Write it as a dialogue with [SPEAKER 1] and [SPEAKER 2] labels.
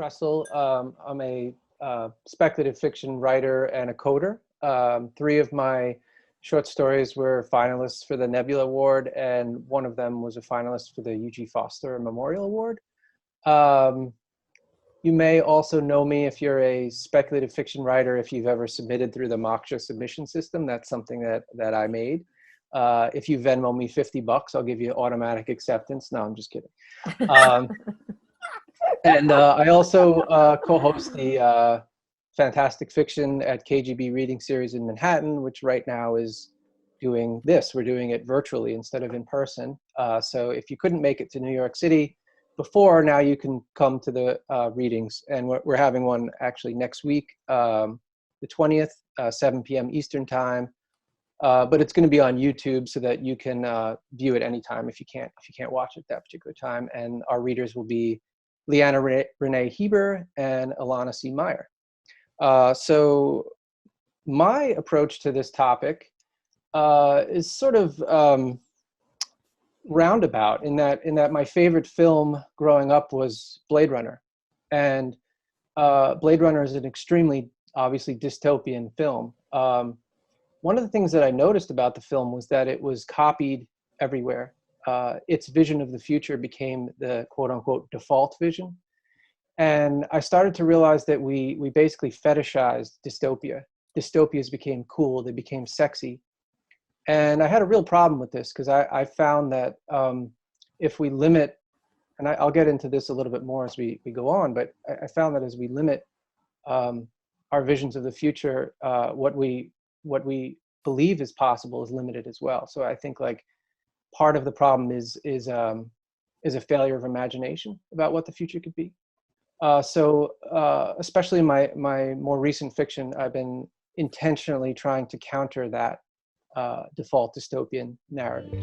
[SPEAKER 1] Kressel. I'm a speculative fiction writer and a coder. Three of my short stories were finalists for the Nebula Award, and one of them was a finalist for the Eugie Foster Memorial Award. You may also know me if you're a speculative fiction writer, if you've ever submitted through the Moksha submission system. That's something that I made. If you Venmo me $50, I'll give you automatic acceptance. No, I'm just kidding. And I also co-host the Fantastic Fiction at KGB Reading Series in Manhattan, which right now is doing this. We're doing it virtually instead of in person. So if you couldn't make it to New York City before, now you can come to the readings. And we're having one actually next week, the 20th, 7 p.m. Eastern time. But it's going to be on YouTube so that you can view it anytime if you can't watch it that particular time. And our readers will be Leanna Renee Heber and Alana C. Meyer. So my approach to this topic is sort of roundabout in that my favorite film growing up was Blade Runner. And Blade Runner is an extremely, obviously, dystopian film. One of the things that I noticed about the film was that it was copied everywhere. Its vision of the future became the quote-unquote default vision. And I started to realize that we basically fetishized dystopia. Dystopias became cool, they became sexy. And I had a real problem with this because I found that if we limit, and I'll get into this a little bit more as we go on, but I found that as we limit our visions of the future, what we believe is possible is limited as well. So I think like part of the problem is a failure of imagination about what the future could be. So especially in my more recent fiction, I've been intentionally trying to counter that default dystopian narrative.